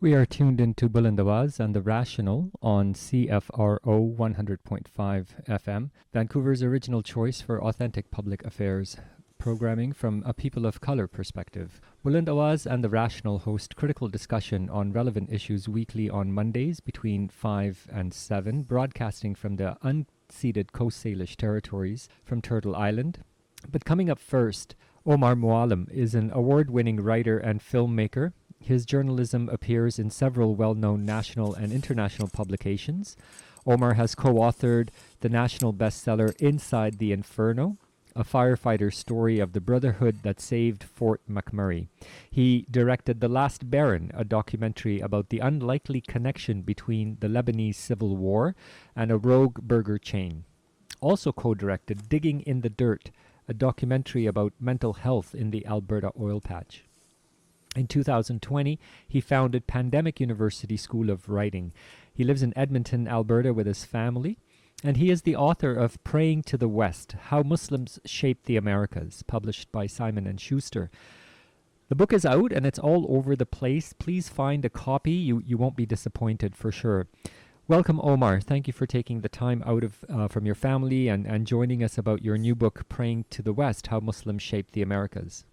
We are tuned into Bulland Awaaz and The Rational on CFRO 100.5 FM, Vancouver's original choice for authentic public affairs programming from a people of color perspective. Bulland Awaaz and The Rational host critical discussion on relevant issues weekly on Mondays between 5 and 7, broadcasting from the unceded Coast Salish territories from Turtle Island. But coming up first, Omar Mouallem is an award-winning writer and filmmaker. His journalism appears in several well-known national and international publications. Omar has co-authored the national bestseller Inside the Inferno, a firefighter story of the Brotherhood that saved Fort McMurray. He directed The Last Baron, a documentary about the unlikely connection between the Lebanese Civil War and a rogue burger chain. Also co-directed Digging in the Dirt, a documentary about mental health in the Alberta oil patch. In 2020, he founded Pandemic University School of Writing. He lives in Edmonton, Alberta with his family, and he is the author of Praying to the West, How Muslims Shaped the Americas, published by Simon & Schuster. The book is out and it's all over the place. Please find a copy. You won't be disappointed for sure. Welcome, Omar. Thank you for taking the time out of from your family and joining us about your new book, Praying to the West, How Muslims Shaped the Americas.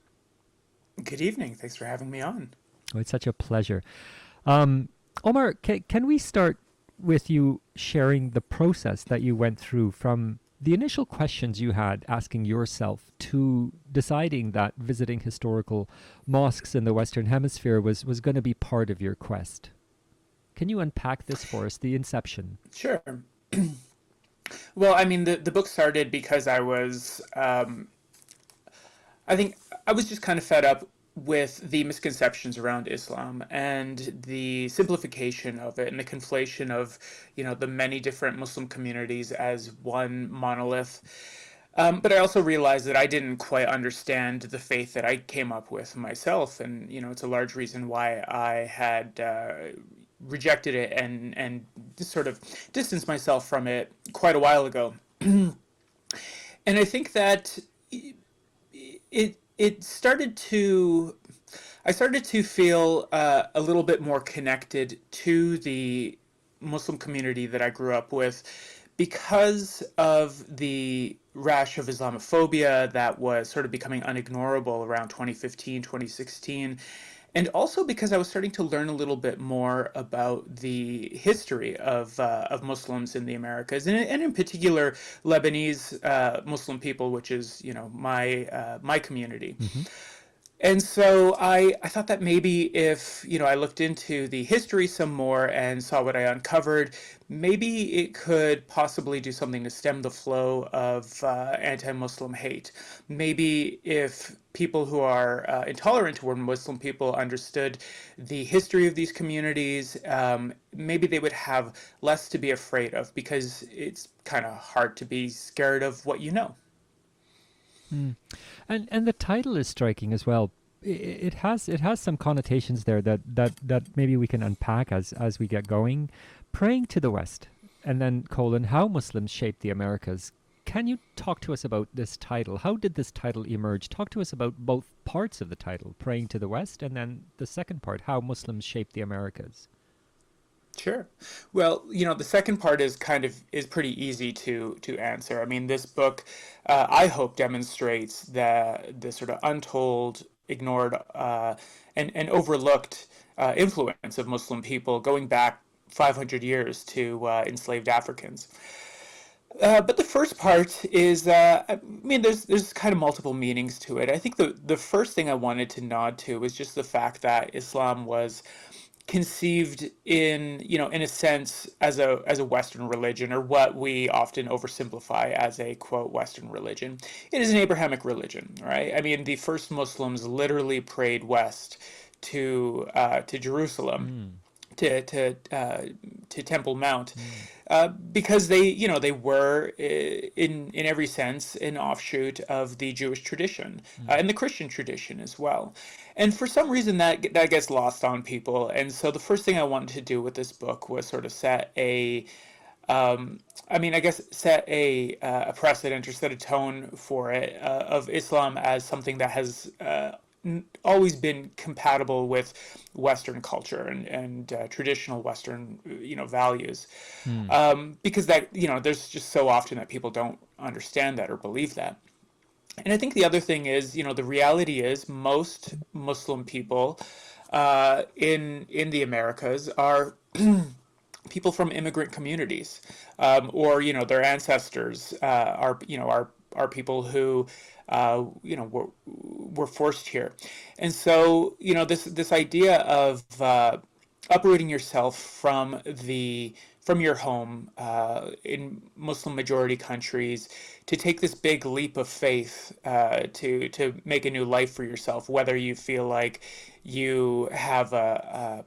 Good evening. Thanks for having me on. Oh, it's such a pleasure. Omar, can we start with you sharing the process that you went through from the initial questions you had asking yourself to deciding that visiting historical mosques in the Western Hemisphere was going to be part of your quest? Can you unpack this for us, the inception? Sure. Well, I mean, the book started because I was, I think I was just kind of fed up with the misconceptions around Islam and the simplification of it and the conflation of, the many different Muslim communities as one monolith. But I also realized that I didn't quite understand the faith that I came up with myself. And, it's a large reason why I had rejected it and just sort of distanced myself from it quite a while ago. And I think that I started to feel a little bit more connected to the Muslim community that I grew up with because of the rash of Islamophobia that was sort of becoming unignorable around 2015, 2016. And also because I was starting to learn a little bit more about the history of Muslims in the Americas, and in particular Lebanese Muslim people, which is my community. Mm-hmm. And so I thought that maybe if I looked into the history some more and saw what I uncovered, maybe it could possibly do something to stem the flow of anti-Muslim hate. Maybe if people who are intolerant toward Muslim people understood the history of these communities, maybe they would have less to be afraid of, because it's kind of hard to be scared of what you know. Mm. And the title is striking as well. It has some connotations there that maybe we can unpack as we get going. Praying to the West, and then how Muslims shaped the Americas. Can you talk to us about this title? How did this title emerge? Talk to us about both parts of the title, Praying to the West, and then the second part, How Muslims Shaped the Americas. Sure. Well, the second part is pretty easy to answer. I mean, this book, I hope, demonstrates the sort of untold, ignored, and overlooked influence of Muslim people going back 500 years to enslaved Africans. But the first part is, there's kind of multiple meanings to it. I think the first thing I wanted to nod to was just the fact that Islam was conceived in a sense as a Western religion, or what we often oversimplify as a quote Western religion. It is an Abrahamic religion, right? I mean, the first Muslims literally prayed west to Jerusalem. To Temple Mount, because they were in every sense an offshoot of the Jewish tradition and the Christian tradition as well. And for some reason that gets lost on people. And so the first thing I wanted to do with this book was sort of set a precedent, or set a tone for it, of Islam as something that has always been compatible with Western culture and traditional Western values, Hmm. because that there's just so often that people don't understand that or believe that. And I think the other thing is, the reality is most Muslim people in the Americas are people from immigrant communities, or their ancestors are people who were forced here, and so this idea of uprooting yourself from your home in Muslim majority countries to take this big leap of faith to make a new life for yourself, whether you feel like you have a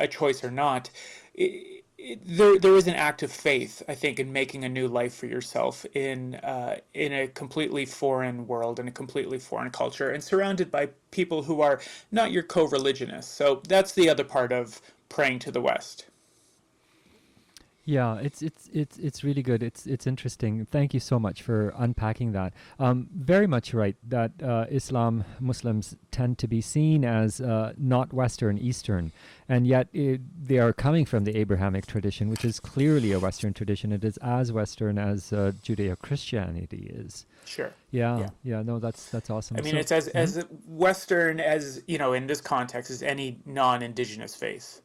choice or not. There is an act of faith, I think, in making a new life for yourself in a completely foreign world, in a completely foreign culture, and surrounded by people who are not your co-religionists. So that's the other part of praying to the West. Yeah, it's really good. It's interesting. Thank you so much for unpacking that. Very much right that Muslims tend to be seen as not Western, Eastern, and yet they are coming from the Abrahamic tradition, which is clearly a Western tradition. It is as Western as Judeo-Christianity is. Sure. Yeah, Yeah. yeah. No, that's awesome. I mean, So, it's as mhm. as Western as in this context as any non-indigenous faith.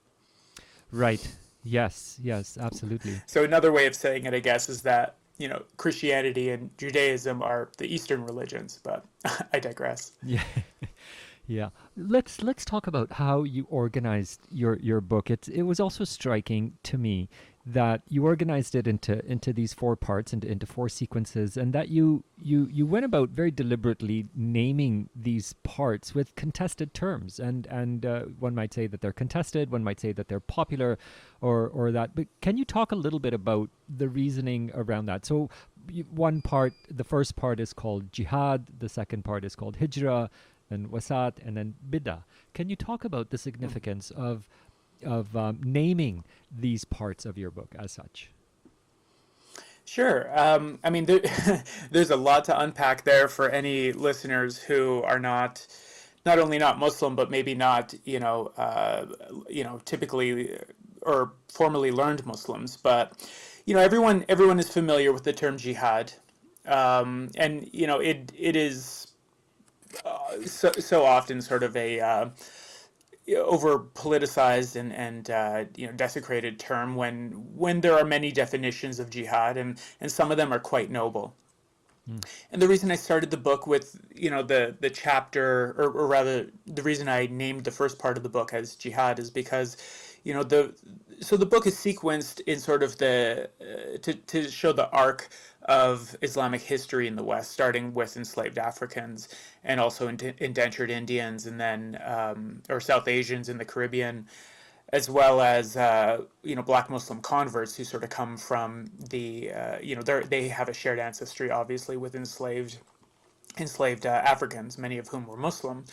Right. Yes, yes, absolutely. So another way of saying it, I guess, is that Christianity and Judaism are the Eastern religions, but I digress. Yeah. Yeah, let's talk about how you organized your book. It was also striking to me that you organized it into these four parts, into four sequences, and that you went about very deliberately naming these parts with contested terms. And one might say that they're contested, one might say that they're popular, or that. But can you talk a little bit about the reasoning around that? So one part, the first part is called jihad, the second part is called hijrah, and wasat, and then bid'ah. Can you talk about the significance of naming these parts of your book as such? Sure. I mean, there's a lot to unpack there for any listeners who are not only not Muslim, but maybe not, typically or formally learned Muslims. But everyone is familiar with the term jihad, and it is so often sort of a over politicized and desecrated term when there are many definitions of jihad, and some of them are quite noble. Mm. And the reason I started the book with the chapter, or rather the reason I named the first part of the book as jihad, is because the book is sequenced in sort of the to show the arc of Islamic history in the West, starting with enslaved Africans and also indentured Indians, and then or South Asians in the Caribbean, as well as Black Muslim converts who sort of come from the they have a shared ancestry, obviously, with enslaved Africans, many of whom were Muslim.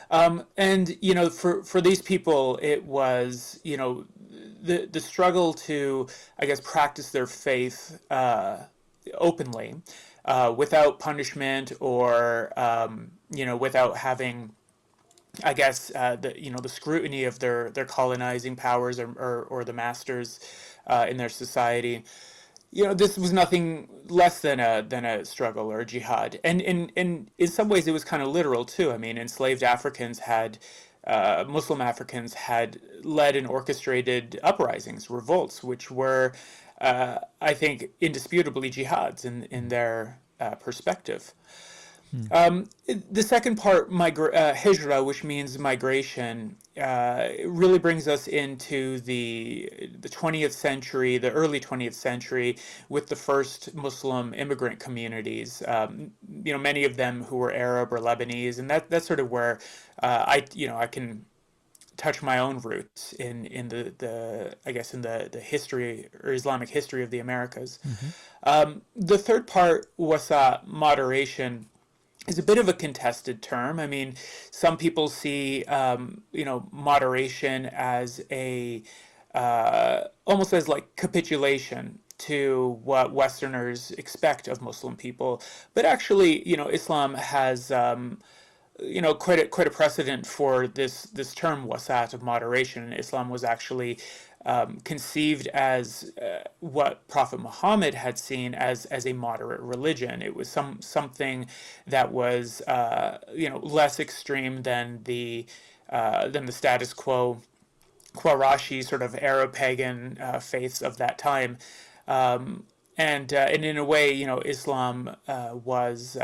And for these people, it was the struggle to, I guess, practice their faith openly, without punishment, or without having, I guess, the scrutiny of their colonizing powers, or the masters in their society. This was nothing less than a struggle or a jihad, and in some ways it was kind of literal too. I mean, enslaved Africans had Muslim Africans had led and orchestrated uprisings, revolts, which were, I think, indisputably jihads in their perspective. Mm. The second part, hijra, which means migration, really brings us into the 20th century, the early 20th century, with the first Muslim immigrant communities. Many of them who were Arab or Lebanese, and that's sort of where I can touch my own roots in the I guess in the history or Islamic history of the Americas. Mm-hmm. The third part was moderation, is a bit of a contested term. I mean, some people see, moderation as a almost as like capitulation to what Westerners expect of Muslim people. But actually, Islam has quite a precedent for this term wasat of moderation. Islam was actually conceived as what Prophet Muhammad had seen as a moderate religion. It was something that was less extreme than the status quo Qurashi sort of Arab pagan faiths of that time. And in a way, Islam was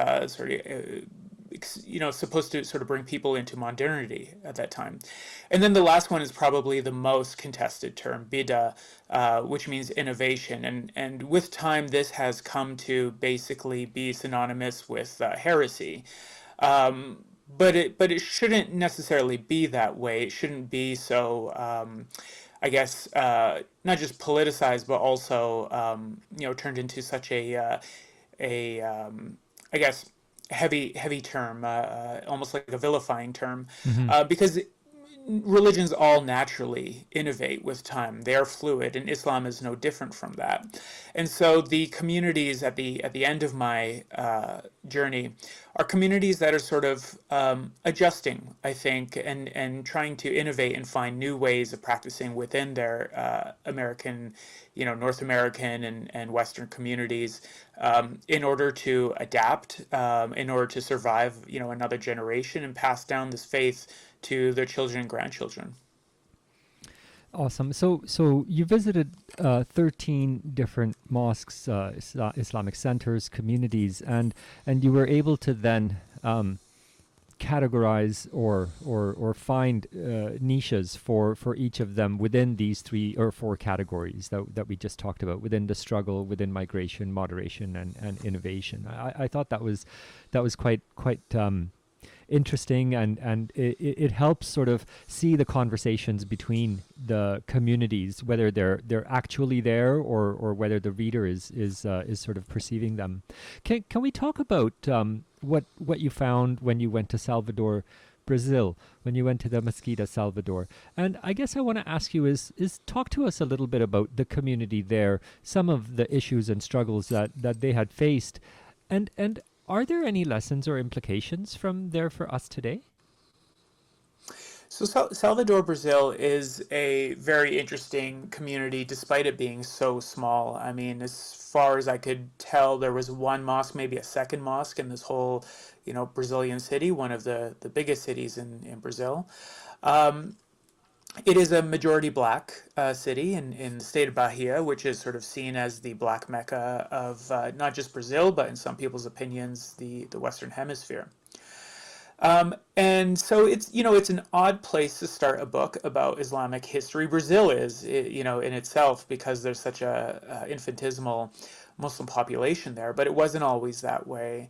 supposed to sort of bring people into modernity at that time. And then the last one is probably the most contested term, bida, which means innovation. And with time, this has come to basically be synonymous with heresy. But it shouldn't necessarily be that way. It shouldn't be so, I guess, not just politicized, but also, turned into such I guess, heavy term, almost like a vilifying term, Hmm. because religions all naturally innovate with time. They are fluid, and Islam is no different from that. And so the communities at the end of my journey are communities that are sort of adjusting, I think, and trying to innovate and find new ways of practicing within their American, North American and Western communities, in order to adapt, in order to survive, another generation and pass down this faith to their children and grandchildren. Awesome. So you visited 13 different mosques, Islamic centers, communities, and you were able to then categorize or find niches for each of them within these 3 or 4 categories that we just talked about, within the struggle, within migration, moderation, and innovation. I thought that was quite interesting, and it helps sort of see the conversations between the communities, whether they're actually there or whether the reader is sort of perceiving them. Can we talk about what you found when you went to Salvador, Brazil, when you went to the Mesquita, Salvador? And I guess I want to ask you is talk to us a little bit about the community there, some of the issues and struggles that they had faced, and are there any lessons or implications from there for us today? So Salvador, Brazil is a very interesting community despite it being so small. I mean, as far as I could tell, there was one mosque, maybe a second mosque in this whole, Brazilian city, one of the biggest cities in Brazil. Um, it is a majority black city in the state of Bahia, which is sort of seen as the black mecca of not just Brazil, but in some people's opinions, the Western Hemisphere. And so it's an odd place to start a book about Islamic history. Brazil is, in itself, because there's such a infinitesimal Muslim population there, but it wasn't always that way.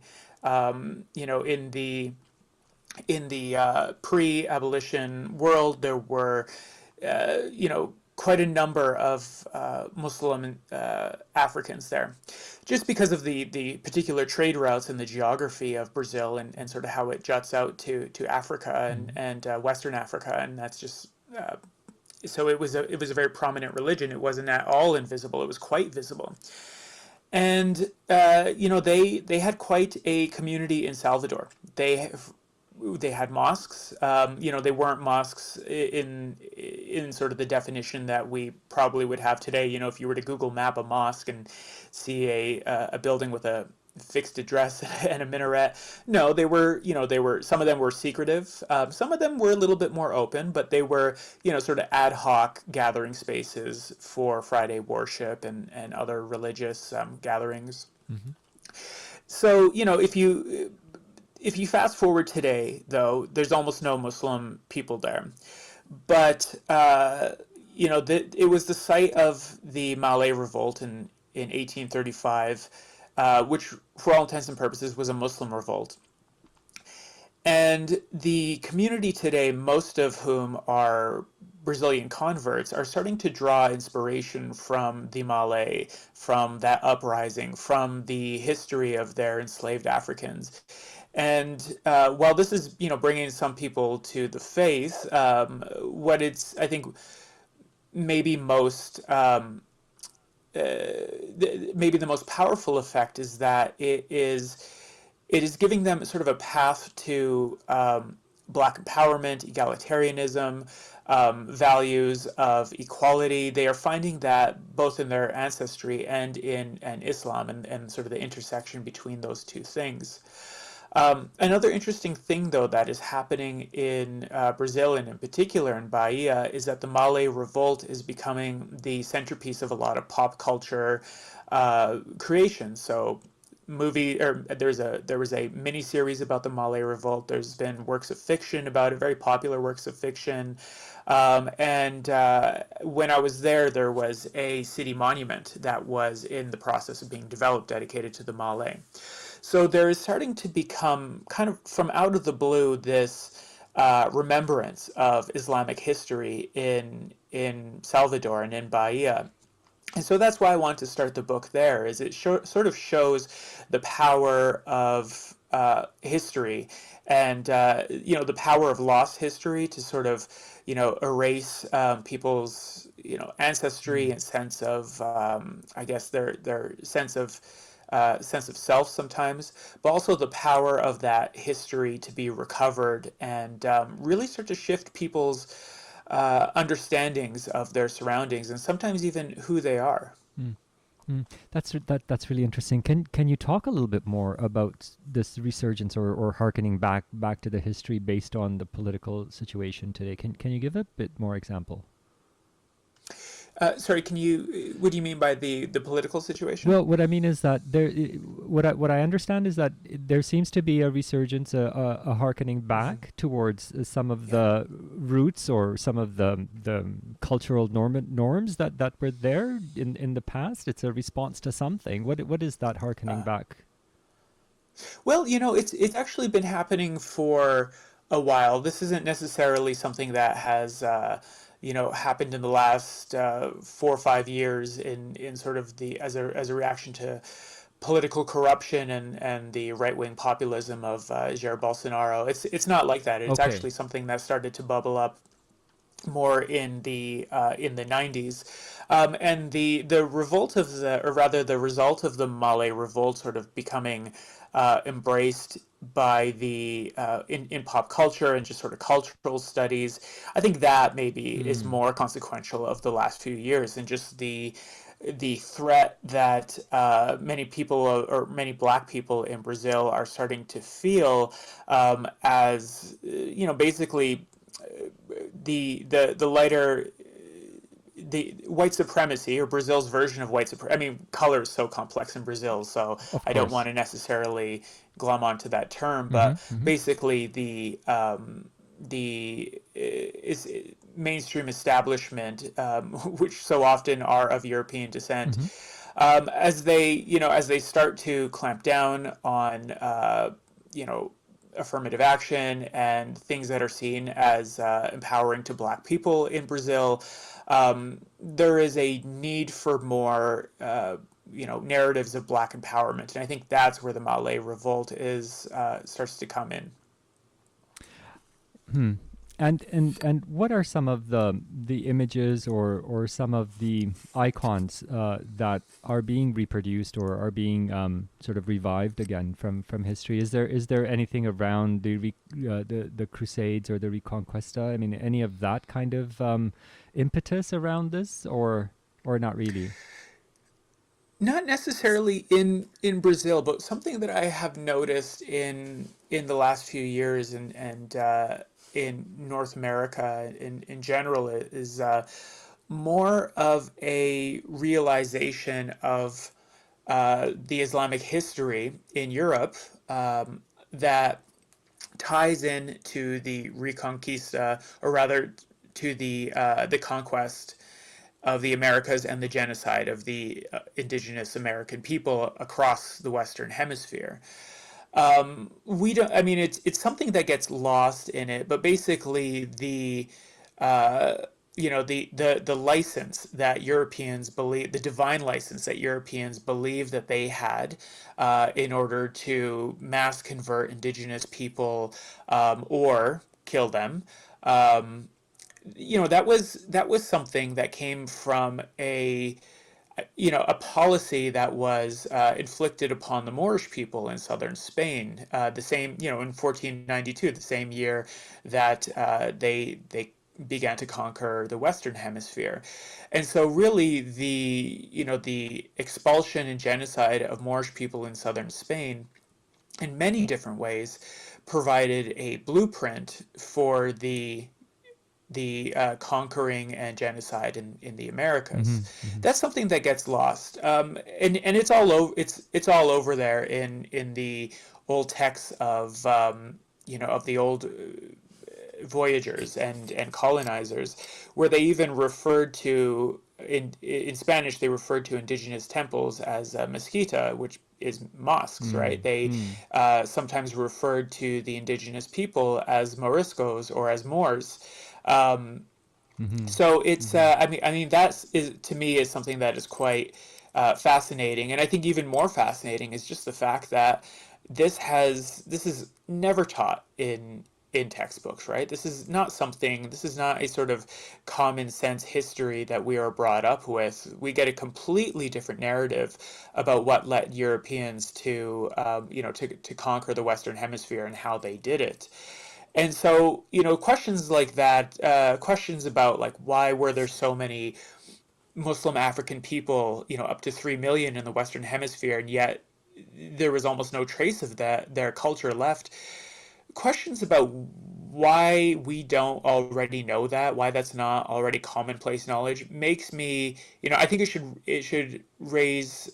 In the pre-abolition world, there were, quite a number of Muslim Africans there, just because of the particular trade routes and the geography of Brazil and sort of how it juts out to Africa and Western Africa, and that's just so it was a very prominent religion. It wasn't at all invisible. It was quite visible. And they had quite a community in Salvador. They had mosques. They weren't mosques in sort of the definition that we probably would have today. If you were to Google map a mosque and see a building with a fixed address and a minaret. No, they were some of them were secretive. Some of them were a little bit more open, but they were, sort of ad hoc gathering spaces for Friday worship and other religious gatherings. Hmm. So, if you fast forward today, though, there's almost no Muslim people there. But, it was the site of the Malay Revolt in 1835, which, for all intents and purposes, was a Muslim revolt. And the community today, most of whom are Brazilian converts, are starting to draw inspiration from the Malay, from that uprising, from the history of their enslaved Africans. And while this is, bringing some people to the faith, what it's, I think, maybe maybe the most powerful effect is that it is giving them sort of a path to Black empowerment, egalitarianism, values of equality. They are finding that both in their ancestry and in Islam, and sort of the intersection between those two things. Another interesting thing, though, that is happening in Brazil, and in particular in Bahia, is that the Malay Revolt is becoming the centerpiece of a lot of pop culture creations. So there was a mini series about the Malay Revolt. There's been works of fiction about it, very popular works of fiction. And when I was there, there was a city monument that was in the process of being developed, dedicated to the Malay. So there is starting to become, kind of from out of the blue, this remembrance of Islamic history in Salvador and in Bahia. And so that's why I want to start the book there, is it sort of shows the power of history, and the power of lost history to sort of erase people's ancestry and sense of I guess their sense of self sometimes, but also the power of that history to be recovered, and really start to shift people's understandings of their surroundings, and sometimes even who they are. Mm. Mm. That's really interesting. Can you talk a little bit more about this resurgence, or harkening back to the history based on the political situation today? Can you give a bit more example? Sorry, what do you mean by the political situation? Well, what I mean is that what I understand is that there seems to be a resurgence, a harkening back towards some of the roots, or some of the cultural norms that were there in the past. It's a response to something. What is that harkening back? Well, it's actually been happening for a while. This isn't necessarily something that has happened in the last 4 or 5 years, in sort of as a reaction to political corruption and the right wing populism of Jair Bolsonaro. It's not like that. It's Okay. actually something that started to bubble up more in the 90s, and the revolt of or rather the result of the Malay Revolt sort of becoming embraced by the in pop culture and just sort of cultural studies. I think that maybe is Mm. more consequential of the last few years, and just the threat that many people, or many Black people in Brazil, are starting to feel, as basically the lighter, the white supremacy, or Brazil's version of white supremacy. I mean, color is so complex in Brazil, so Of I don't want course. to necessarily glom onto that term, Mm-hmm. but Mm-hmm. basically the is mainstream establishment, which so often are of European descent, Mm-hmm. as they start to clamp down on you know affirmative action and things that are seen as empowering to Black people in Brazil. There is a need for more, narratives of Black empowerment, and I think that's where the Malay Revolt is starts to come in. Hmm. And what are some of the images, or some of the icons that are being reproduced, or are being sort of revived again from history? Is there anything around the Crusades or the Reconquista? I mean, any of that kind of impetus around this, or not really? Not necessarily in Brazil, but something that I have noticed in the last few years, and in North America in general, is more of a realization of the Islamic history in Europe, that ties in to the Reconquista, or rather to the conquest of the Americas and the genocide of the indigenous American people across the Western Hemisphere. We don't. I mean, it's something that gets lost in it, but basically uh, the license that Europeans believe, the divine license that Europeans believe that they had, in order to mass convert indigenous people, or kill them. That was something that came from a a policy that was inflicted upon the Moorish people in southern Spain, the same, in 1492, the same year that they began to conquer the Western Hemisphere. And so really the expulsion and genocide of Moorish people in southern Spain in many different ways provided a blueprint for the conquering and genocide in the Americas. That's something that gets lost, and it's all over. It's all over there in the old texts of of the old voyagers and colonizers, where they even referred to in Spanish they referred to indigenous temples as mezquita, which is mosques, right? They sometimes referred to the indigenous people as Moriscos or as Moors. Um, so it's I mean that is to me is something that is quite fascinating, and I think even more fascinating is just the fact that this is never taught in textbooks, right? This is not something. This is not a sort of common sense history that we are brought up with. We get a completely different narrative about what led Europeans to to conquer the Western Hemisphere and how they did it. And so, questions like that, questions about like why were there so many Muslim African people, up to 3 million in the Western Hemisphere, and yet there was almost no trace of their culture left. Questions about why we don't already know that, why that's not already commonplace knowledge, makes me, I think it should raise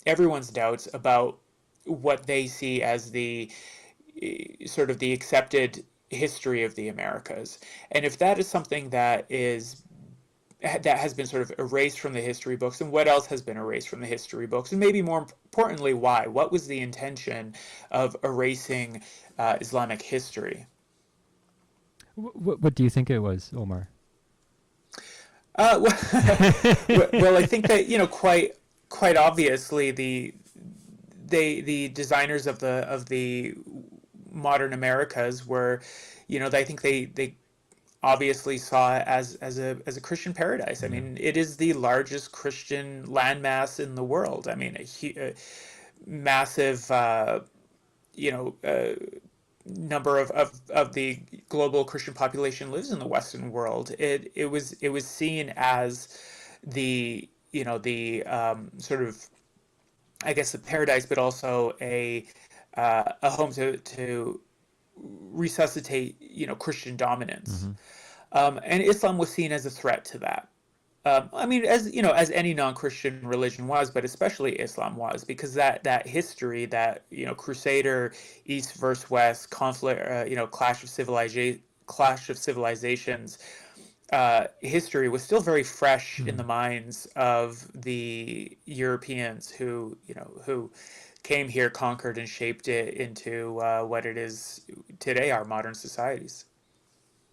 everyone's doubts about what they see as the sort of the accepted history of the Americas. And if that is something that has been sort of erased from the history books, and what else has been erased from the history books, and maybe more importantly, why? What was the intention of erasing Islamic history? What do you think it was, Omar? Well, I think that quite obviously the designers of the modern Americas were, I think they obviously saw it as a Christian paradise. I mean, it is the largest Christian landmass in the world. I mean, a massive, you know, number of the global Christian population lives in the Western world. It was seen as the sort of, I guess, the paradise, but also a home to resuscitate Christian dominance. And Islam was seen as a threat to that. I mean, as any non-Christian religion was, but especially Islam was, because that history, that Crusader East versus West conflict, clash of civilizations, history was still very fresh in the minds of the Europeans who came here, conquered, and shaped it into what it is today, our modern societies.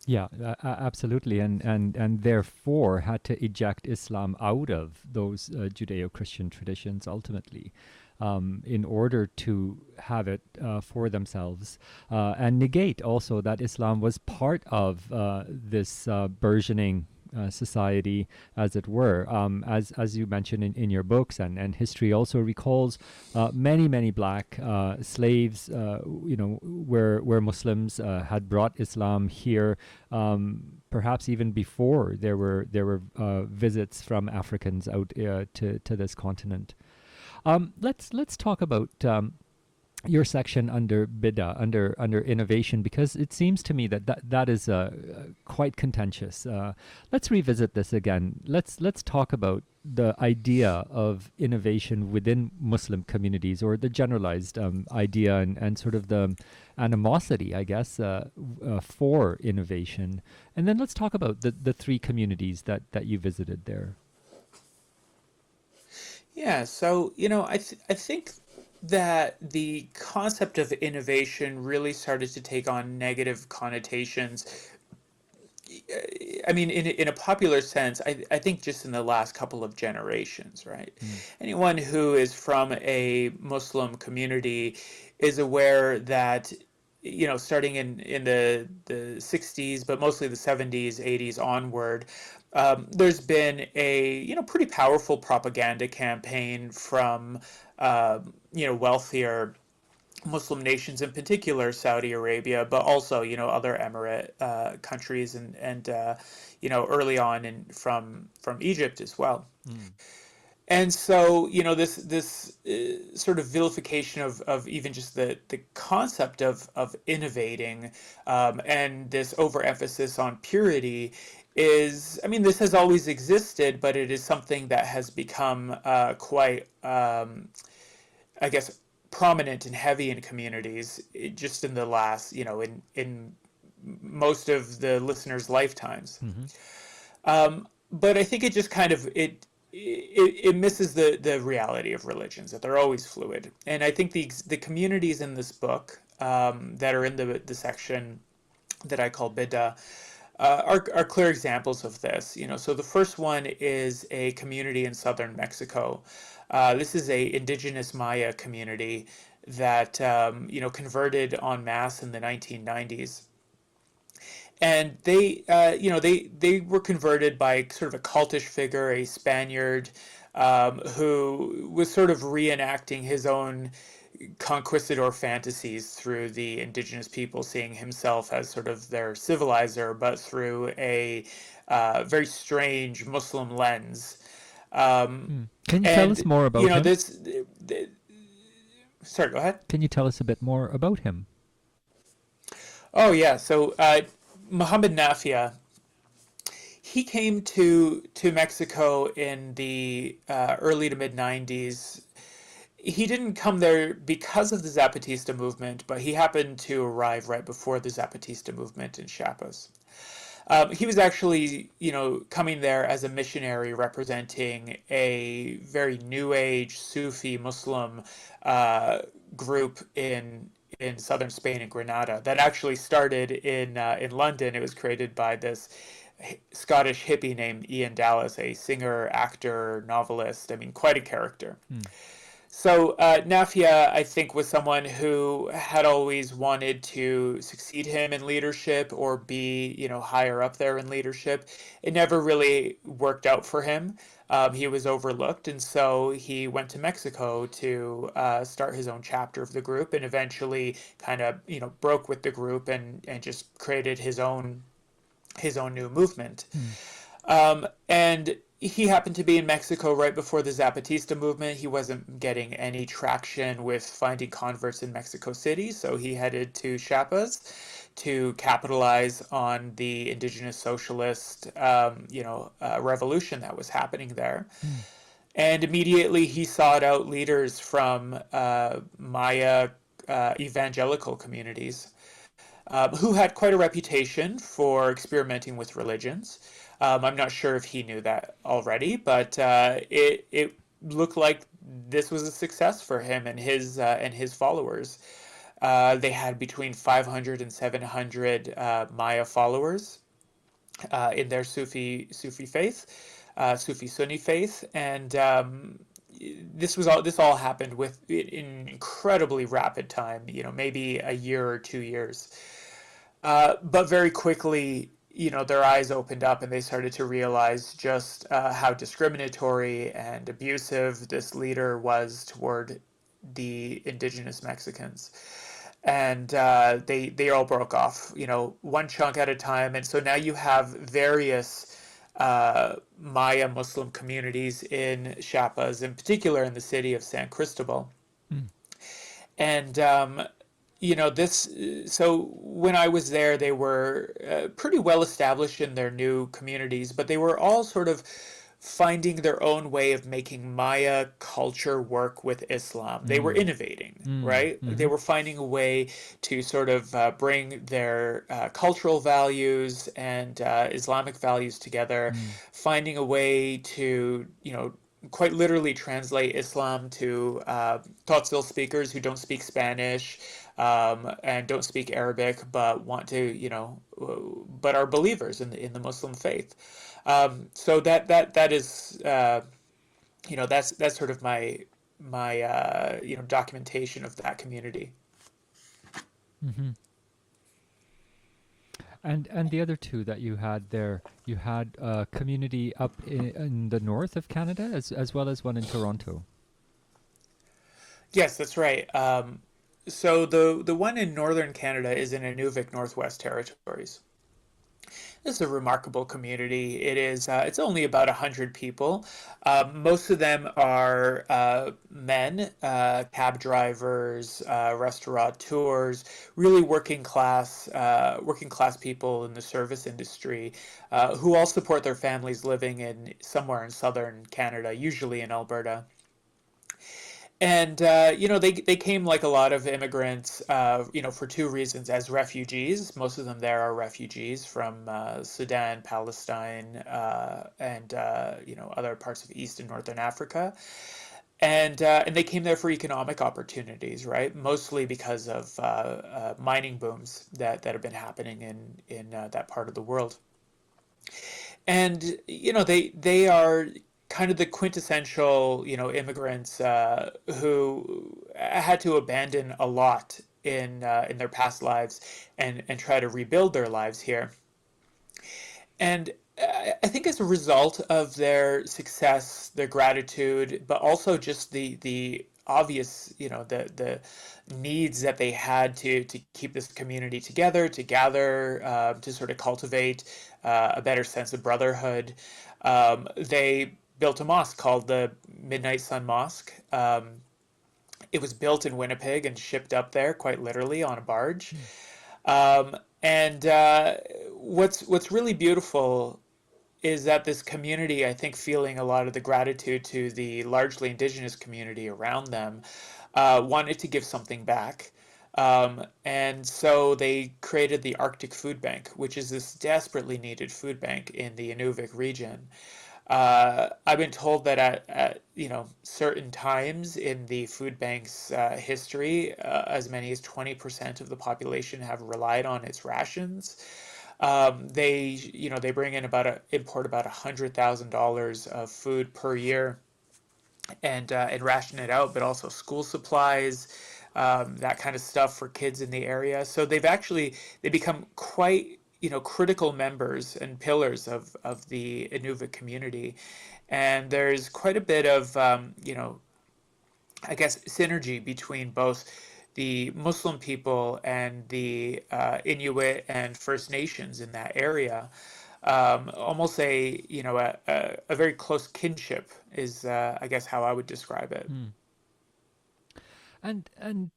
Yeah, absolutely, and therefore had to eject Islam out of those Judeo-Christian traditions ultimately, in order to have it for themselves, and negate also that Islam was part of this burgeoning society, as it were. As you mentioned in your books, and history also recalls many black slaves, where Muslims had brought Islam here, perhaps even before there were visits from Africans out to this continent. Let's talk about your section under bid'ah, under innovation, because it seems to me that is quite contentious. Let's revisit this again. Let's talk about the idea of innovation within Muslim communities, or the generalized idea and sort of the animosity, I guess, for innovation. And then let's talk about the three communities that you visited there. Yeah, so I think that the concept of innovation really started to take on negative connotations. I mean, in a popular sense, I think just in the last couple of generations, right? Anyone who is from a Muslim community is aware that, starting in the 60s, but mostly the 70s, 80s onward, there's been a pretty powerful propaganda campaign from wealthier Muslim nations, in particular Saudi Arabia, but also other Emirate countries, and early on from Egypt as well. Mm. And so, this sort of vilification of even just the concept of innovating, and this overemphasis on purity is, I mean, this has always existed, but it is something that has become quite, I guess, prominent and heavy in communities just in the last, in most of the listeners' lifetimes. Mm-hmm. But I think it just kind of it misses the reality of religions, that they're always fluid. And I think the communities in this book, that are in the section that I call Bidda, are clear examples of this. So the first one is a community in southern Mexico. This is a indigenous Maya community that converted en masse in the 1990s. And they were converted by sort of a cultish figure, a Spaniard, who was sort of reenacting his own conquistador fantasies through the indigenous people, seeing himself as sort of their civilizer, but through a very strange Muslim lens. Um, Mm. Can you tell us and more about him? this. Sorry, go ahead. Can you tell us a bit more about him? Oh yeah, so Muhammad Nafia, he came to Mexico in the early to mid 90s. He didn't come there because of the Zapatista movement, but he happened to arrive right before the Zapatista movement in Chiapas. He was actually, coming there as a missionary representing a very New Age Sufi Muslim group in southern Spain and Granada that actually started in London. It was created by this Scottish hippie named Ian Dallas, a singer, actor, novelist. I mean, quite a character. Mm. So Nafia, I think, was someone who had always wanted to succeed him in leadership or be, higher up there in leadership. It never really worked out for him. He was overlooked, and so he went to Mexico to start his own chapter of the group, and eventually kind of, broke with the group and just created his own new movement. Mm. And he happened to be in Mexico right before the Zapatista movement. He wasn't getting any traction with finding converts in Mexico City, so he headed to Chiapas to capitalize on the indigenous socialist, revolution that was happening there. Mm. And immediately he sought out leaders from Maya evangelical communities, who had quite a reputation for experimenting with religions. I'm not sure if he knew that already, but it looked like this was a success for him and his followers. They had between 500 and 700 Maya followers in their Sufi faith, Sufi Sunni faith, and this all happened in incredibly rapid time. Maybe a year or 2 years. But very quickly, their eyes opened up and they started to realize just how discriminatory and abusive this leader was toward the indigenous Mexicans. And they all broke off, one chunk at a time. And so now you have various Maya Muslim communities in Chiapas, in particular in the city of San Cristobal. Mm. And this, so when I was there, they were pretty well established in their new communities, but they were all sort of finding their own way of making Maya culture work with Islam. They were Mm. innovating, Mm. right? They Mm-hmm. were finding a way to sort of bring their cultural values and Islamic values together, Mm. finding a way to, quite literally translate Islam to Tzotzil speakers who don't speak Spanish, and don't speak Arabic, but want to, but are believers in the Muslim faith. So that is, that's sort of my documentation of that community. Mm-hmm. And the other two that you had there, you had a community up in the north of Canada, as well as one in Toronto. Yes, that's right. So the one in northern Canada is in Inuvik, Northwest Territories. This is a remarkable community. It's only about 100 people. Most of them are men, cab drivers, restaurateurs, really working class people in the service industry, who all support their families living in somewhere in southern Canada, usually in Alberta. And they came like a lot of immigrants, for two reasons: as refugees. Most of them there are refugees from Sudan, Palestine, and other parts of East and Northern Africa. And they came there for economic opportunities, right? Mostly because of mining booms that have been happening in that part of the world. And they are kind of the quintessential immigrants who had to abandon a lot in their past lives and try to rebuild their lives here. And I think as a result of their success, their gratitude, but also just the obvious, the needs that they had to keep this community together, to gather, to sort of cultivate a better sense of brotherhood. They built a mosque called the Midnight Sun Mosque. It was built in Winnipeg and shipped up there quite literally on a barge. And what's really beautiful is that this community, I think, feeling a lot of the gratitude to the largely indigenous community around them, wanted to give something back. And so they created the Arctic Food Bank, which is this desperately needed food bank in the Inuvik region. I've been told that at certain times in the food bank's history, as many as 20% of the population have relied on its rations. They bring in import about $100,000 of food per year, and ration it out, but also school supplies, that kind of stuff for kids in the area. So they become quite critical members and pillars of the Inuvik community, and there's quite a bit of I guess synergy between both the Muslim people and the Inuit and First Nations in that area. Almost a very close kinship is, I guess, how I would describe it. Hmm. And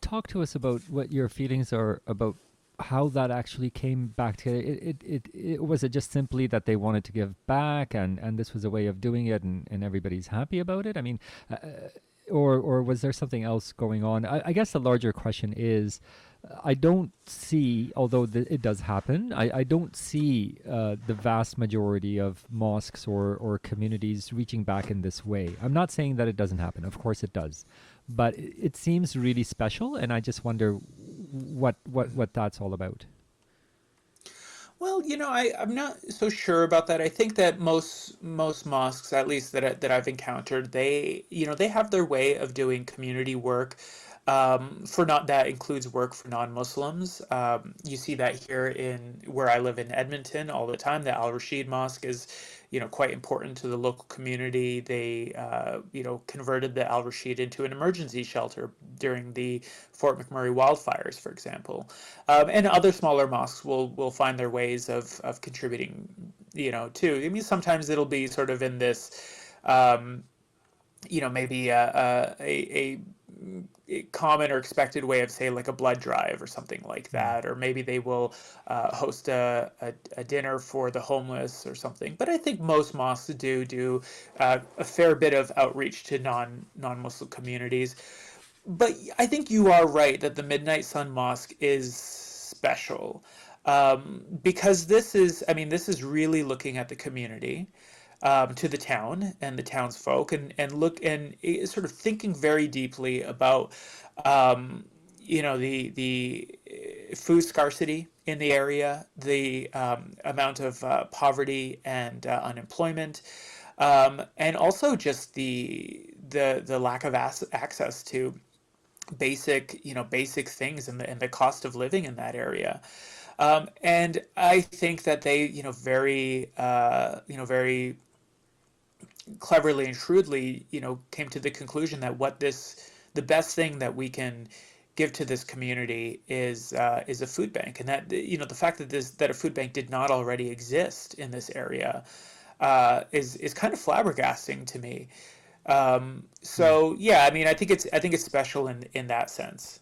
talk to us about what your feelings are about how that actually came back together. It was it just simply that they wanted to give back, and this was a way of doing it, and everybody's happy about it. I mean, or was there something else going on? I guess the larger question is, I don't see, although it does happen, I don't see the vast majority of mosques or communities reaching back in this way. I'm not saying that it doesn't happen. Of course it does. But it seems really special, and I just wonder what that's all about. Well, I'm not so sure about that. I think that most mosques, at least that I've encountered, they have their way of doing community work. For not That includes work for non-Muslims. You see that here in where I live in Edmonton all the time. The Al Rashid Mosque is, quite important to the local community. They, converted the Al Rashid into an emergency shelter during the Fort McMurray wildfires, for example. And other smaller mosques will find their ways of contributing, too. I mean, sometimes it'll be sort of in this, maybe a common or expected way of, say, like a blood drive or something like Mm. that, or maybe they will host a dinner for the homeless or something. But I think most mosques do a fair bit of outreach to non-Muslim communities. But I think you are right that the Midnight Sun Mosque is special, because this is really looking at the community, to the town and the townsfolk, and sort of thinking very deeply about the food scarcity in the area, the amount of poverty and unemployment, and also just the lack of access to basic things, and the cost of living in that area. And I think that they, very cleverly and shrewdly, came to the conclusion that the best thing that we can give to this community is a food bank, and that the fact that a food bank did not already exist in this area is kind of flabbergasting to me. So yeah, I mean, I think it's special in that sense.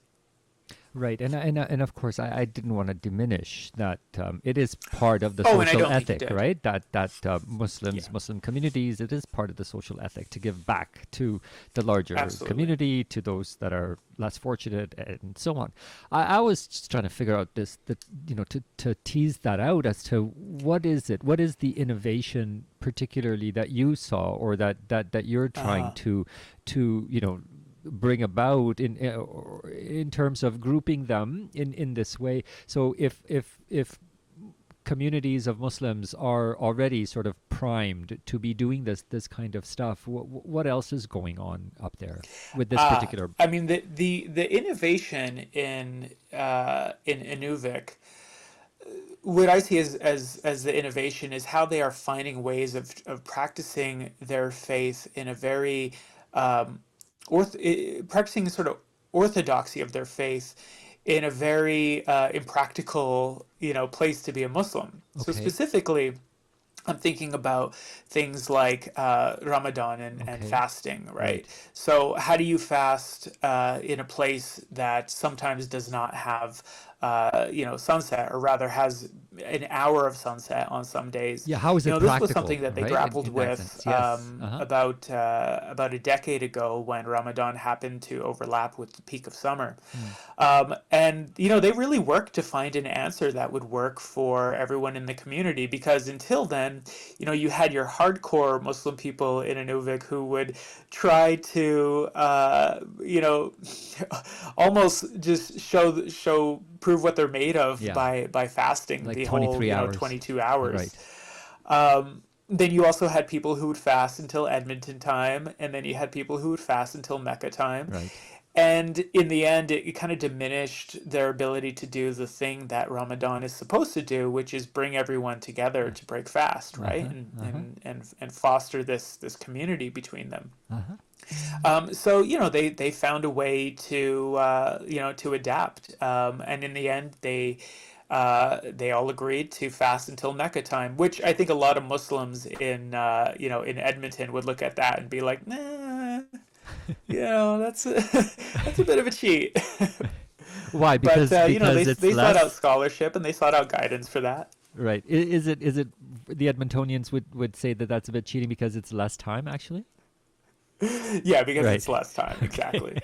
Right, and of course, I didn't want to diminish that it is part of the Oh, and I social don't think you ethic, did. right? That Yeah, Muslim communities, it is part of the social ethic to give back to the larger absolutely. community, to those that are less fortunate, and so on. I was just trying to figure out to tease that out as to what is it, what is the innovation, particularly that you saw, or that you're trying Uh-huh. to bring about in terms of grouping them in this way. So if communities of Muslims are already sort of primed to be doing this kind of stuff, what else is going on up there with this particular? I mean, the innovation in Inuvik, what I see as the innovation is how they are finding ways of practicing their faith in a very practicing sort of orthodoxy of their faith in a very impractical, place to be a Muslim. So Okay, specifically, I'm thinking about things like Ramadan and okay, fasting, right? right. So, how do you fast in a place that sometimes does not have, sunset, or rather has an hour of sunset on some days? Yeah, how is it This was practical, something that they right? grappled In that with sense, yes. Uh-huh. about a decade ago when Ramadan happened to overlap with the peak of summer. Hmm. And they really worked to find an answer that would work for everyone in the community, because until then, you had your hardcore Muslim people in Inuvik who would try to, almost just prove what they're made of Yeah, by fasting like the whole, 23 hours. 22 hours. Right. Then you also had people who would fast until Edmonton time, and then you had people who would fast until Mecca time. Right. And in the end, it kind of diminished their ability to do the thing that Ramadan is supposed to do, which is bring everyone together to break fast, right? Uh-huh. And Uh-huh. foster this community between them. Uh-huh. So they found a way to adapt, and in the end they all agreed to fast until Mecca time, which I think a lot of Muslims in Edmonton would look at that and be like, nah, that's that's a bit of a cheat. Why? But they Because it's they sought out less. scholarship and they sought out guidance for that. Right. Is it the Edmontonians would say that that's a bit cheating because it's less time actually? Yeah, because Right. it's less time, exactly.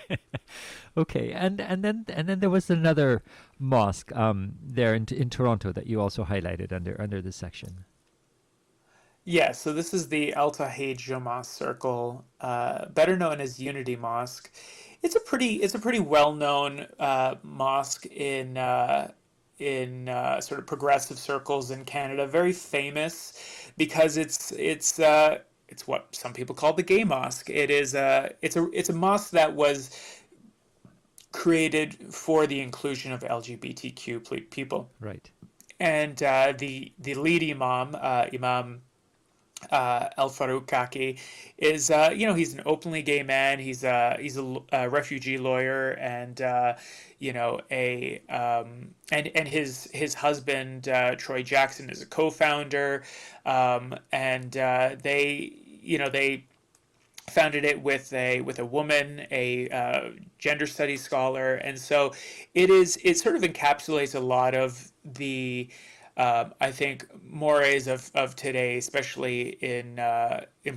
Okay. And then there was another mosque there in Toronto that you also highlighted under this section. Yeah, so this is the El Tahaj Joma Circle, better known as Unity Mosque. It's a pretty well-known mosque in sort of progressive circles in Canada. Very famous because it's what some people call the gay mosque. It's a mosque that was created for the inclusion of LGBTQ people, Right. and the lead imam, Imam El Farouk Kaki, is he's an openly gay man. He's a refugee lawyer, and and his husband Troy Jackson is a co-founder, and they founded it with a woman, a gender studies scholar, and so it sort of encapsulates a lot of the I think mores of today, especially in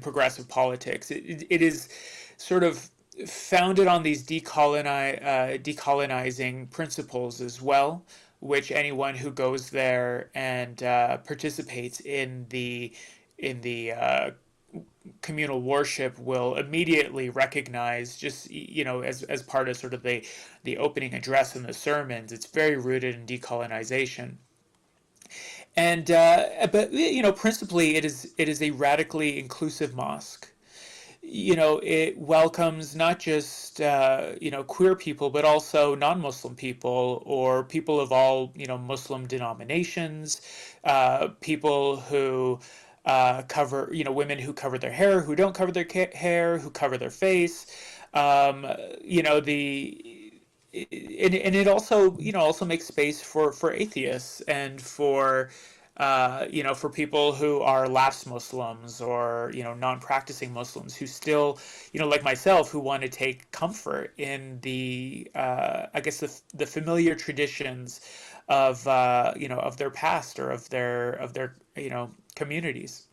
progressive politics. It is sort of founded on these decolonizing principles as well, which anyone who goes there and participates in the communal worship will immediately recognize, just as part of sort of the opening address and the sermons. It's very rooted in decolonization. And but principally it is a radically inclusive mosque. it welcomes not just queer people, but also non-Muslim people or people of all Muslim denominations, people who cover women who cover their hair, who don't cover their hair, who cover their face. Um, the and it also also makes space for atheists and for people who are lapsed Muslims or non-practicing Muslims who still like myself who want to take comfort in the I guess the familiar traditions of of their past or of their communities.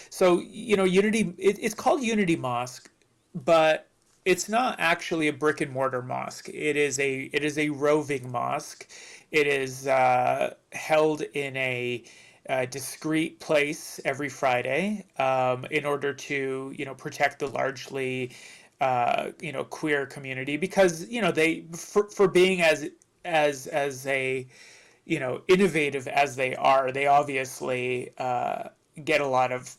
So Unity it's called Unity Mosque, but it's not actually a brick and mortar mosque. It is a roving mosque. It is held in a discrete place every Friday in order to protect the largely queer community because they for being as a innovative as they are, they obviously get a lot of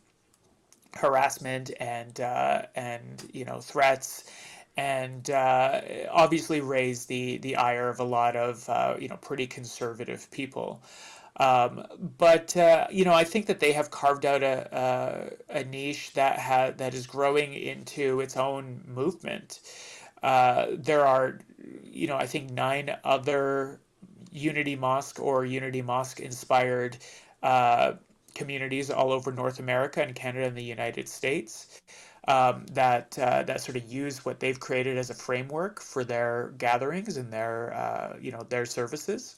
harassment and threats, and obviously raise the ire of a lot of pretty conservative people. But I think that they have carved out a niche that is growing into its own movement. There are I think 9 other Unity Mosque or Unity Mosque inspired uh, communities all over North America and Canada and the United States that sort of use what they've created as a framework for their gatherings and their services.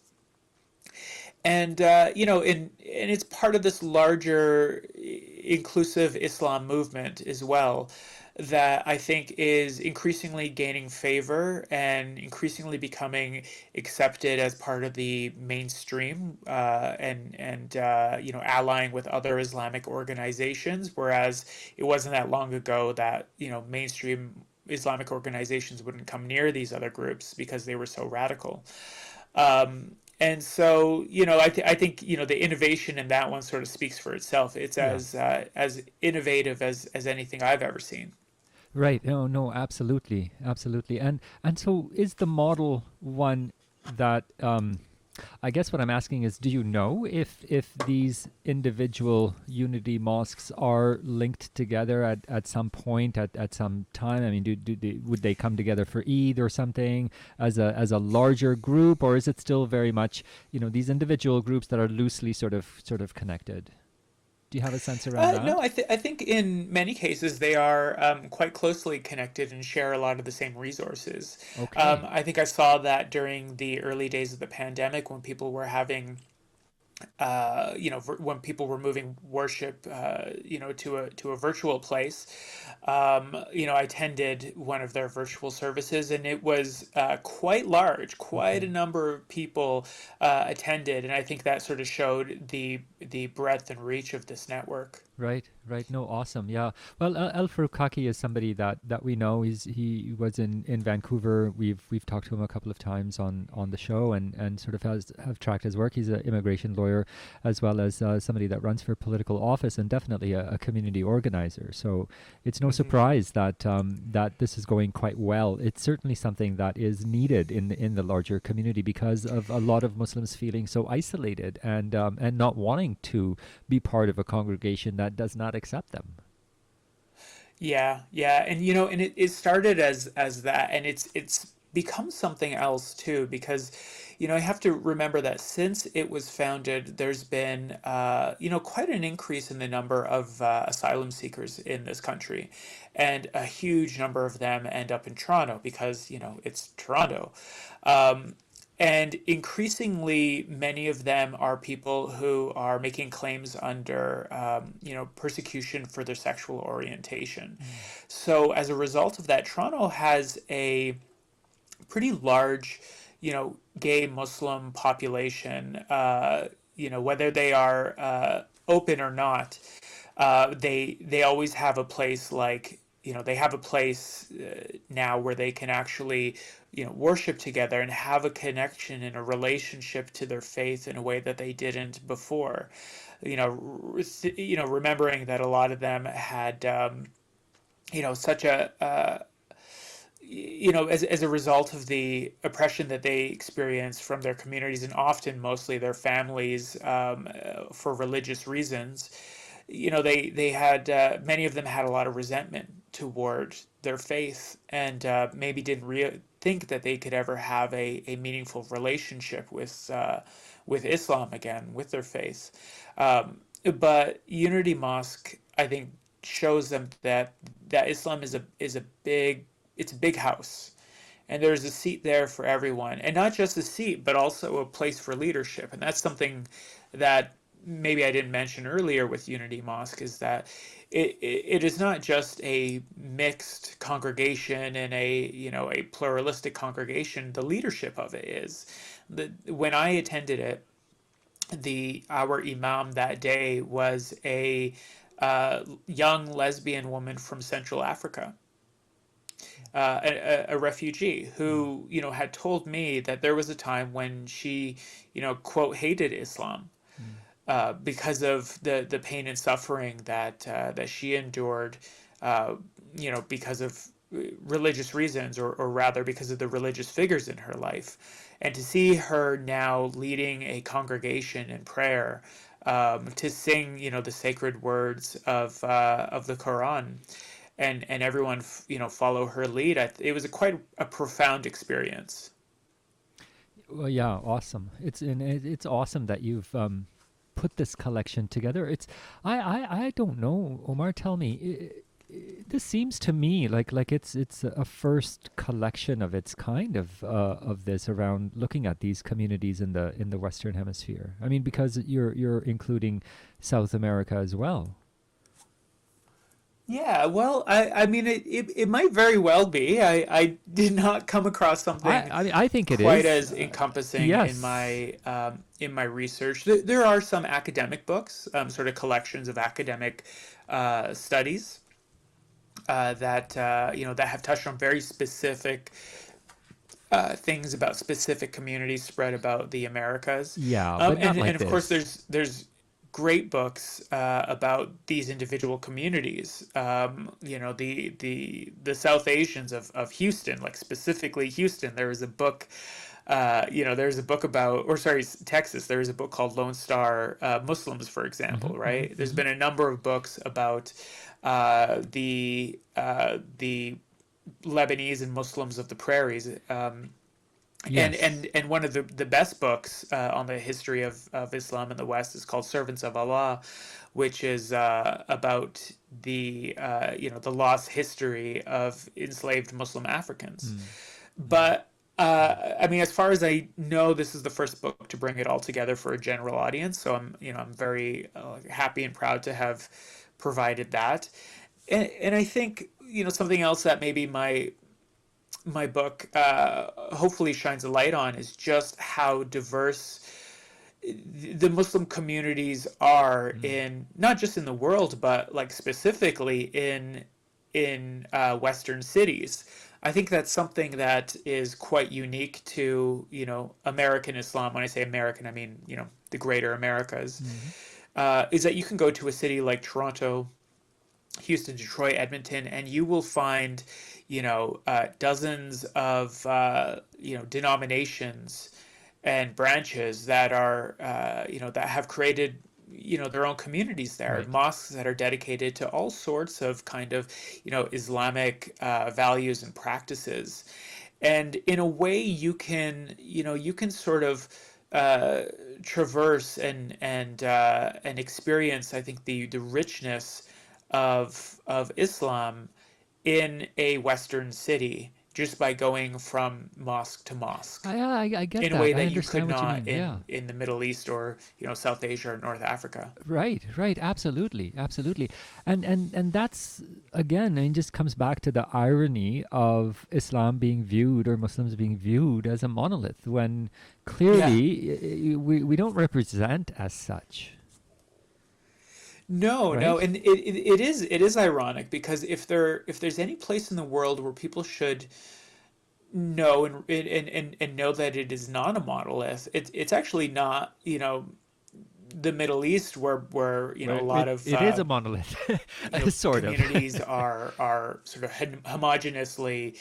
And and it's part of this larger inclusive Islam movement as well that I think is increasingly gaining favor and increasingly becoming accepted as part of the mainstream and allying with other Islamic organizations, whereas it wasn't that long ago that mainstream Islamic organizations wouldn't come near these other groups because they were so radical. And so, I think, the innovation in that one sort of speaks for itself. It's Yeah. as innovative as anything I've ever seen. Right. No, no, absolutely. Absolutely. And so is the model one that I guess what I'm asking is, do you know if these individual unity mosques are linked together at some point at some time? I mean, would they come together for Eid or something as a larger group, or is it still very much these individual groups that are loosely sort of connected? Do you have a sense around No, that? I think in many cases they are quite closely connected and share a lot of the same resources. Okay. I think I saw that during the early days of the pandemic when people were having when people were moving worship, to a virtual place. I attended one of their virtual services, and it was quite large. Quite a Okay. number of people attended, and I think that sort of showed the breadth and reach of this network. Right, right. No, awesome. Yeah. Well, El Farukaki is somebody that we know. He was in Vancouver. We've talked to him a couple of times on the show and sort of have tracked his work. He's an immigration lawyer as well as somebody that runs for political office and definitely a community organizer. So it's no Hmm. surprise that this is going quite well. It's certainly something that is needed in the larger community because of a lot of Muslims feeling so isolated and not wanting to be part of a congregation that does not accept them. Yeah, yeah, and it started as that, and it's become something else too, because I have to remember that since it was founded, there's been quite an increase in the number of asylum seekers in this country, and a huge number of them end up in Toronto because it's Toronto. Um, and increasingly, many of them are people who are making claims under, persecution for their sexual orientation. Mm. So as a result of that, Toronto has a pretty large, gay Muslim population. Whether they are open or not, they always have a place like they have a place now where they can actually worship together and have a connection and a relationship to their faith in a way that they didn't before. Remembering that a lot of them had such a as a result of the oppression that they experience from their communities and often mostly their families, for religious reasons, they had, many of them had a lot of resentment toward their faith, and maybe didn't think that they could ever have a meaningful relationship with Islam again, with their faith. But Unity Mosque, I think, shows them that Islam is a big it's a big house, and there's a seat there for everyone, and not just a seat, but also a place for leadership. And that's something that maybe I didn't mention earlier with Unity Mosque, is that it is not just a mixed congregation and a pluralistic congregation. The leadership of it is when I attended it, the our imam that day was a young lesbian woman from Central Africa, a refugee who had told me that there was a time when she quote hated Islam, because of the pain and suffering that she endured, because of religious reasons, or rather because of the religious figures in her life. And to see her now leading a congregation in prayer, to sing, the sacred words of the Quran, and everyone, follow her lead. It was quite a profound experience. Well, yeah, awesome. It's awesome that you've put this collection together. I don't know, Omar. Tell me, this seems to me like it's a first collection of its kind of this, around looking at these communities in the Western Hemisphere. I mean, because you're including South America as well. Yeah, well, I mean, it might very well be. I did not come across something I think it quite is. as encompassing Yes. in my research. There are some academic books, sort of collections of academic studies, that have touched on very specific things about specific communities spread about the Americas. Yeah, Um, but not and like and of course, this. there's great books about these individual communities. The South Asians of Houston, like specifically Houston. There is a book. There's a book about, or sorry, Texas. There is a book called Lone Star Muslims, for Hmm. example. Hmm. Right. There's Hmm. been a number of books about the Lebanese and Muslims of the prairies. And Yes. and and one of the best books on the history of Islam in the West is called Servants of Allah, which is about the lost history of enslaved Muslim Africans. Mm. Mm. But I mean, as far as I know, this is the first book to bring it all together for a general audience. So I'm very happy and proud to have provided that. And I think something else that maybe my book hopefully shines a light on is just how diverse the Muslim communities are, Mm. in not just in the world, but like specifically in Western cities. I think that's something that is quite unique to American Islam. When I say American, I mean the greater Americas. Mhm. Is that you can go to a city like Toronto, Houston, Detroit, Edmonton, and you will find, dozens of, denominations and branches that are, that have created, their own communities there, Right. mosques that are dedicated to all sorts of kind of, Islamic values and practices. And in a way, you can sort of uh, traverse and experience, I think, the richness of Islam in a Western city just by going from mosque to mosque I get in a that. way I that you understand could what you not mean. Yeah. in the Middle East or South Asia or North Africa. Right, right, absolutely, absolutely. And that's, again, it just comes back to the irony of Islam being viewed, or Muslims being viewed, as a monolith, when Yeah. clearly we don't represent as such, No, no, right? and it is ironic because if there's any place in the world where people should know and know that it is not a monolith, it's actually not, the Middle East, where you know Where a lot of it is a monolith, sort of. communities are sort of homogeneously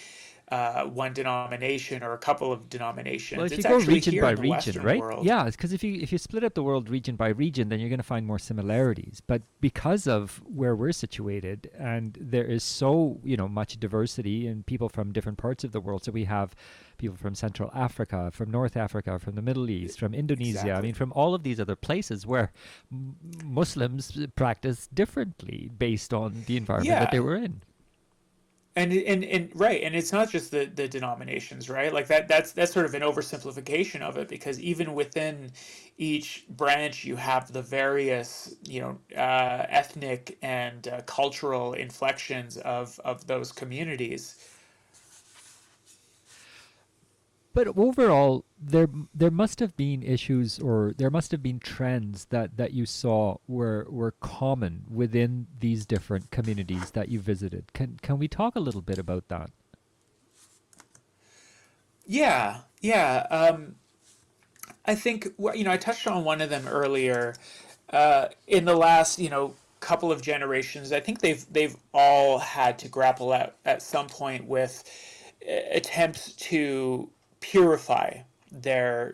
one denomination or a couple of Well, denominations. if you It's go actually region here by in the region, Western right? world. Yeah, because if you split up the world region by region, then you're going to find more similarities. But because of where we're situated, and there is so much diversity and people from different parts of the world, so we have people from Central Africa, from North Africa, from the Middle East, from Indonesia. I Exactly. mean, from all of these other places where Muslims practice differently based on the environment that they Yeah, were in. and right, and it's not just the denominations, right? Like that's sort of an oversimplification of it, because even within each branch you have the various ethnic and cultural inflections of those communities. But overall, there must have been issues, or there must have been trends that you saw were common within these different communities that you visited. Can we talk a little bit about that? Yeah, yeah. I think I touched on one of them earlier. In the last couple of generations, I think they've all had to grapple at some point with attempts to purify their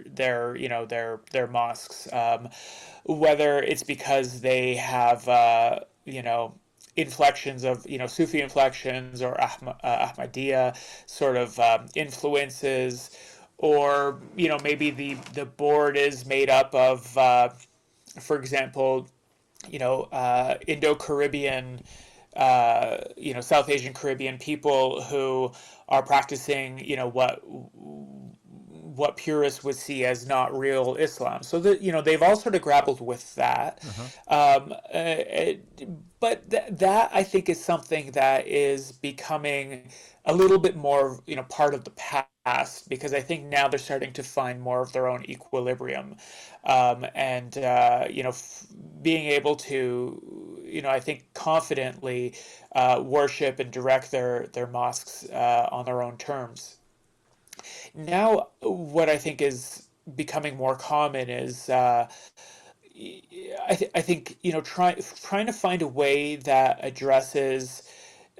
mosques, whether it's because they have inflections of Sufi inflections or Ahmadiyya sort of influences, or maybe the board is made up of for example Indo-Caribbean, South Asian Caribbean people who are practicing, what purists would see as not real Islam. So that they've all sort of grappled with that. Uh-huh. But that I think is something that is becoming a little bit more part of the past, because I think now they're starting to find more of their own equilibrium, and being able to I think confidently worship and direct their mosques on their own terms. Now, what I think is becoming more common is I think trying to find a way that addresses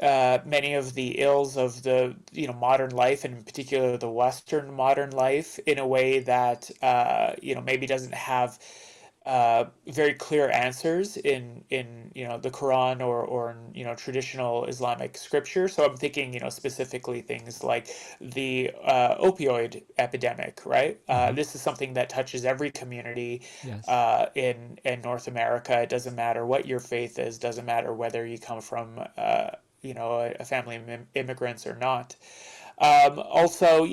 many of the ills of the modern life, and in particular the Western modern life, in a way that maybe doesn't have very clear answers in the Quran or in traditional Islamic scripture. So I'm thinking specifically things like the opioid epidemic, right? Uh-huh. This is something that touches every community Yes. in North America. It doesn't matter what your faith is. Doesn't matter whether you come from a family of immigrants or not. Also,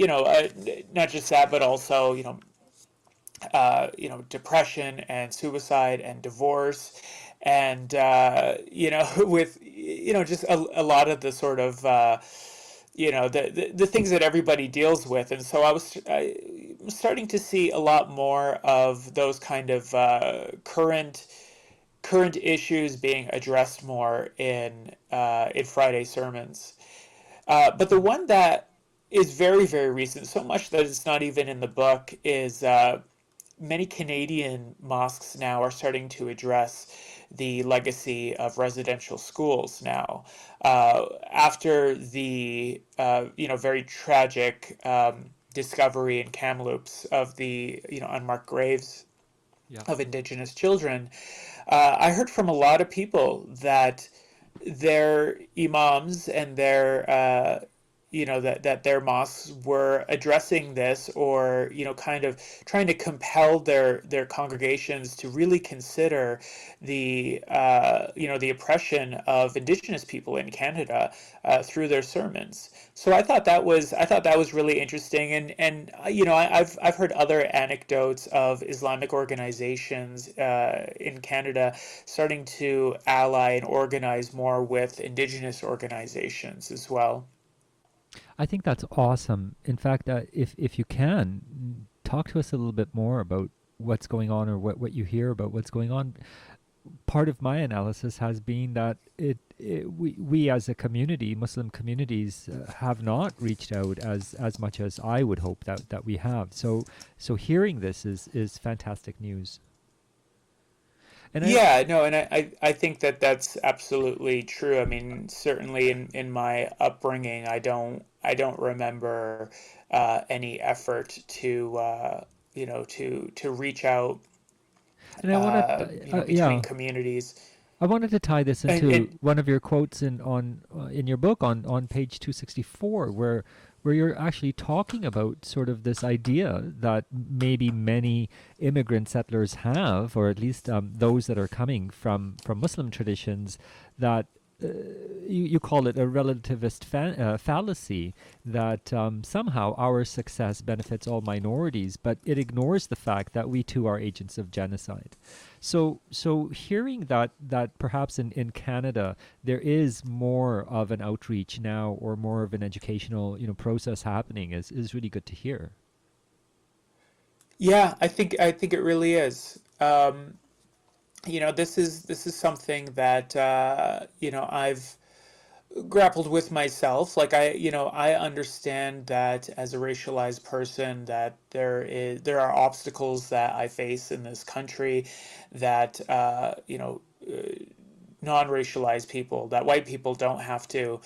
not just that, but also, depression and suicide and divorce, and with just a lot of the sort of the things that everybody deals with. And so I'm starting to see a lot more of those kind of current issues being addressed more in Friday sermons. But the one that is very, very recent, so much that it's not even in the book, is many Canadian mosques now are starting to address the legacy of residential schools now. After the very tragic discovery in Kamloops of the unmarked graves Yeah. of Indigenous children, I heard from a lot of people that their imams and their that their mosques were addressing this, or kind of trying to compel their congregations to really consider the the oppression of Indigenous people in Canada through their sermons. So I thought that was really interesting, and I've heard other anecdotes of Islamic organizations in Canada starting to ally and organize more with Indigenous organizations as well. I think that's awesome. In fact, if you can talk to us a little bit more about what's going on, or what you hear about what's going on. Part of my analysis has been that we as a community, Muslim communities, have not reached out as much as I would hope that we have. So hearing this is fantastic news. And I Yeah, no, and I think that that's absolutely true. I mean, certainly in my upbringing, I don't remember any effort to to reach out and I want to between yeah, communities. I wanted to tie this into And one of your quotes in your book on page 264, where you're actually talking about sort of this idea that maybe many immigrant settlers have, or at least those that are coming from Muslim traditions, that you call it a relativist fallacy, that somehow our success benefits all minorities, but it ignores the fact that we too are agents of genocide. So hearing that perhaps in Canada there is more of an outreach now, or more of an educational process happening, is really good to hear. yeah, I think it really is. This is something that I've grappled with myself. Like I understand that as a racialized person that there are obstacles that I face in this country that non-racialized people, that white people don't have to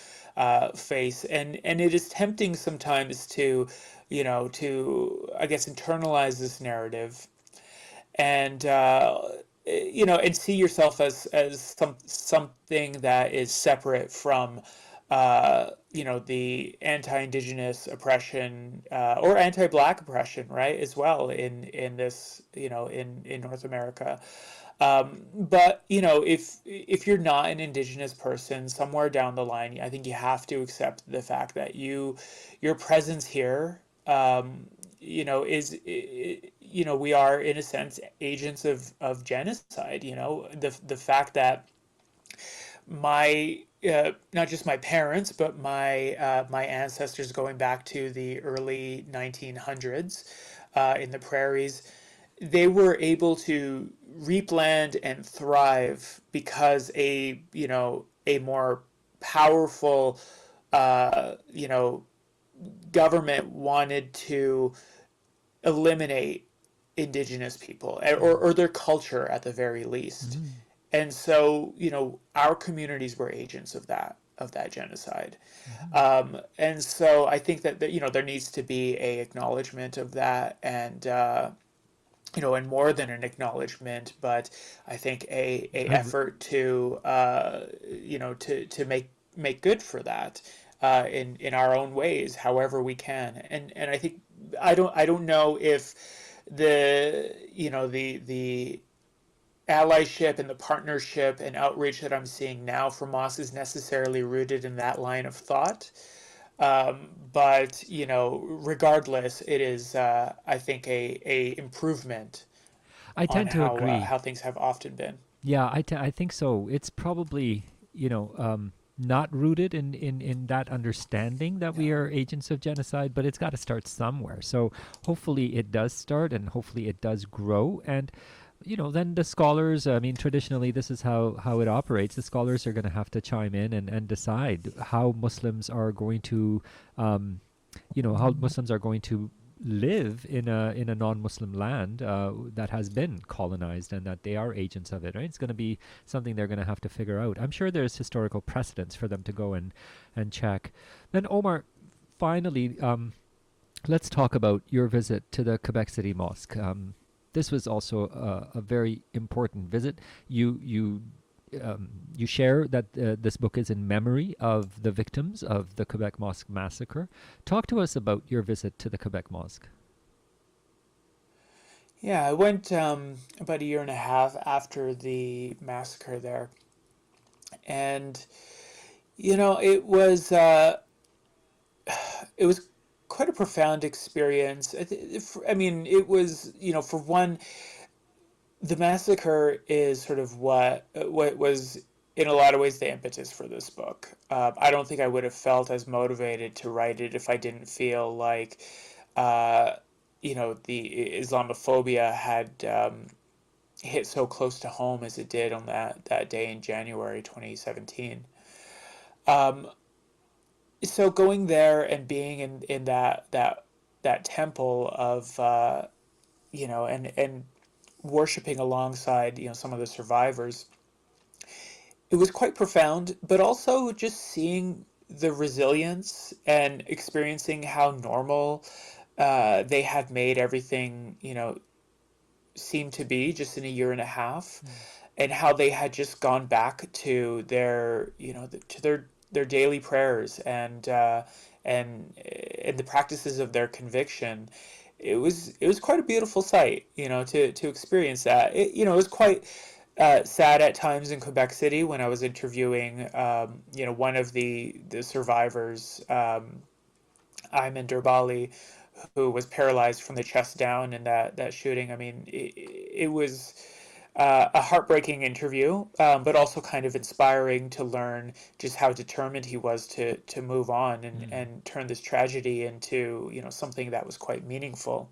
face, and it is tempting sometimes to I guess internalize this narrative and and see yourself as something that is separate from the anti-indigenous oppression or anti-black oppression, right, as well in this in North America. But if you're not an indigenous person, somewhere down the line, I think you have to accept the fact that your presence here, we are in a sense agents of genocide. The fact that my not just my parents, but my ancestors going back to the early 1900s in the prairies, they were able to reap land and thrive because a more powerful government wanted to eliminate indigenous people or their culture at the very least. Mm. And so, our communities were agents of that genocide. Mhm. And so I think that there needs to be a acknowledgement of that, and more than an acknowledgement, but I think a A r- effort to to make good for that in our own ways, however we can. And I think I don't know if the allyship and the partnership and outreach that I'm seeing now from Moss is necessarily rooted in that line of thought. But regardless, it is I think a improvement I on tend to agree. how things have often been. Yeah, I think so. It's probably, not rooted in that understanding that we Yeah. are agents of genocide, but it's got to start somewhere. So hopefully it does start, and hopefully it does grow. And, then the scholars, I mean, traditionally, this is how it operates. The scholars are going to have to chime in and decide how Muslims are going to, how Muslims are going to live in a non-Muslim land that has been colonized, and that they are agents of it. Right? It's going to be something they're going to have to figure out. I'm sure there's historical precedents for them to go and check. Then Omar, finally, let's talk about your visit to the Quebec City Mosque. This was also a very important visit. You share that this book is in memory of the victims of the Quebec Mosque massacre. Talk to us about your visit to the Quebec Mosque. Yeah, I went about a year and a half after the massacre there, and it was quite a profound experience. I mean, it was for one, the massacre is sort of what was in a lot of ways the impetus for this book. I don't think I would have felt as motivated to write it if I didn't feel like uh, the Islamophobia had hit so close to home as it did on that day in January 2017. Um, so going there and being in that temple of and worshiping alongside, some of the survivors, it was quite profound, but also just seeing the resilience and experiencing how normal they had made everything, seem to be just in a year and a half, and how they had just gone back to their, to their daily prayers and the practices of their conviction. It was quite a beautiful sight, to experience that. It was quite sad at times in Quebec City when I was interviewing, one of the survivors, Ayman Durbali, who was paralyzed from the chest down in that shooting. I mean, it was a heartbreaking interview, but also kind of inspiring to learn just how determined he was to move on and turn this tragedy into, something that was quite meaningful.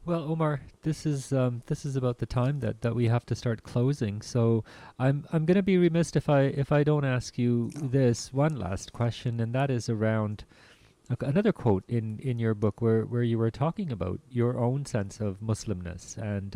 Well, Omar, this is about the time that we have to start closing. So I'm gonna be remiss if I don't ask you this one last question, and that is around another quote in your book where you were talking about your own sense of Muslimness and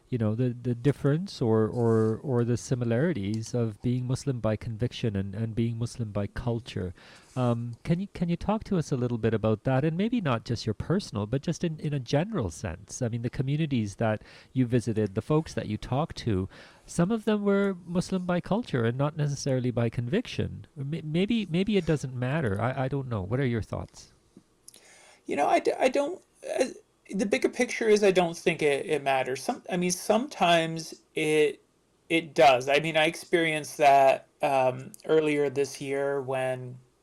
the difference or the similarities of being Muslim by conviction and being Muslim by culture. Can you talk to us a little bit about that, and maybe not just your personal, but just in a general sense? I mean, the communities that you visited, the folks that you talked to, some of them were Muslim by culture and not necessarily by conviction. Maybe it doesn't matter. I don't know. What are your thoughts? I don't. The bigger picture is I don't think it matters. I mean, sometimes it does. I mean, I experienced that earlier this year when